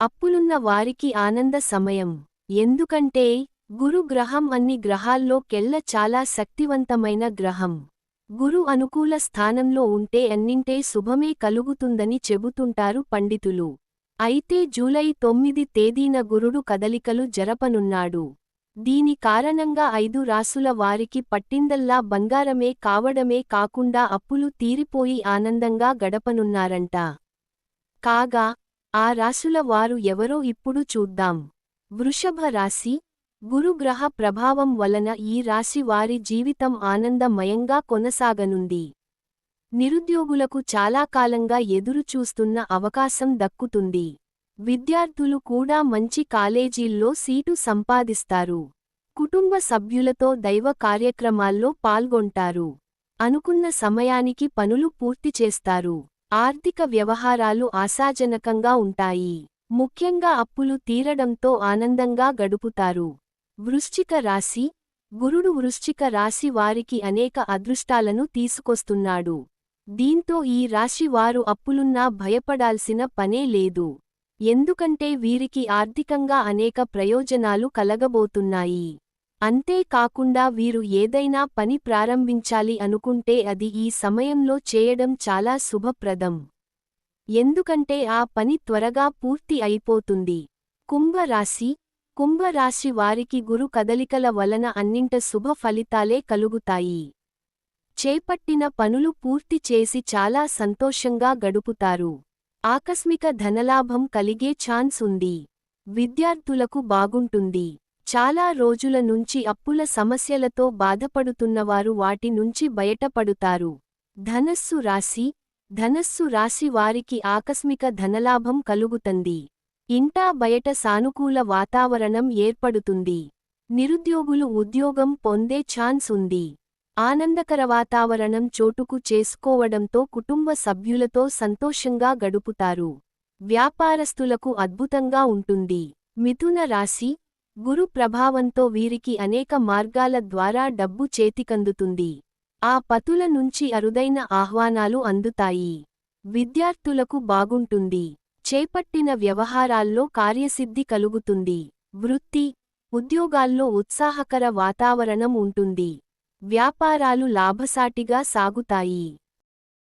అప్పులున్న వారికి ఆనంద సమయం. ఎందుకంటే గురు గ్రహం అన్ని గ్రహాల్లో కెల్ల చాలా శక్తివంతమైన గ్రహం. గురు అనుకూల స్థానంలో ఉంటే అన్నింటే శుభమే కలుగుతుందని చెబుతుంటారు పండితులు. అయితే జూలై 9 తేదీన గురుడు కదలికలు జరపనున్నాడు. దీని కారణంగా 5 రాసుల వారికి పట్టిందల్లా బంగారమే కావడమే కాకుండా అప్పులు తీరిపోయి ఆనందంగా గడపనున్నారంట. కాగా ఆ రాశుల వారు ఎవరో ఇప్పుడు చూద్దాం. వృషభ రాశి. గురుగ్రహ ప్రభావం వలన ఈ రాశి వారి జీవితం ఆనందమయంగా కొనసాగనుంది. నిరుద్యోగులకు చాలా కాలంగా ఎదురుచూస్తున్న అవకాశం దక్కుతుంది. విద్యార్థులు కూడా మంచి కాలేజీల్లో సీటు సంపాదిస్తారు. కుటుంబ సభ్యులతో దైవ కార్యక్రమాల్లో పాల్గొంటారు. అనుకున్న సమయానికి పనులు పూర్తి చేస్తారు. ఆర్థిక వ్యవహారాలు ఆశాజనకంగా ఉంటాయి. ముఖ్యంగా అప్పులు తీరడంతో ఆనందంగా గడుపుతారు. వృశ్చిక రాశి. గురుడు వృశ్చిక రాశి వారికి అనేక అదృష్టాలను తీసుకొస్తున్నాడు. దీంతో ఈ రాశి వారు అప్పులున్నా భయపడాల్సిన పనే లేదు. ఎందుకంటే వీరికి ఆర్థికంగా అనేక ప్రయోజనాలు కలగబోతున్నాయి. అంతేకాకుండా వీరు ఏదైనా పని ప్రారంభించాలి అనుకుంటే అది ఈ సమయంలో చేయడం చాలా శుభప్రదం. ఎందుకంటే ఆ పని త్వరగా పూర్తి అయిపోతుంది. కుంభరాశి. కుంభరాశి వారికి గురు కదలికల వలన అన్నింట శుభ ఫలితాలే కలుగుతాయి. చేపట్టిన పనులు పూర్తి చేసి చాలా సంతోషంగా గడుపుతారు. ఆకస్మిక ధనలాభం కలిగే ఛాన్స్ ఉంది. విద్యార్థులకు బాగుంటుంది. చాలా రోజుల నుంచి అప్పుల సమస్యలతో బాధపడుతున్నవారు వాటి నుంచి బయటపడుతారు. ధనస్సు రాశి. ధనస్సు రాశి వారికి ఆకస్మిక ధనలాభం కలుగుతుంది. ఇంటా బయట సానుకూల వాతావరణం ఏర్పడుతుంది. నిరుద్యోగులు ఉద్యోగం పొందే ఛాన్స్ ఉంది. ఆనందకర వాతావరణం చోటుకు చేసుకోవడంతో కుటుంబ సభ్యులతో సంతోషంగా గడుపుతారు. వ్యాపారస్తులకు అద్భుతంగా ఉంటుంది. మిథున రాశి. గురు ప్రభావంతో వీరికి అనేక మార్గాల ద్వారా డబ్బు చేతికందుతుంది. ఆ పతుల నుంచి అరుదైన ఆహ్వానాలు అందుతాయి. విద్యార్థులకు బాగుంటుంది. చేపట్టిన వ్యవహారాల్లో కార్యసిద్ధి కలుగుతుంది. వృత్తి, ఉద్యోగాల్లో ఉత్సాహకర వాతావరణం ఉంటుంది. వ్యాపారాలు లాభసాటిగా సాగుతాయి.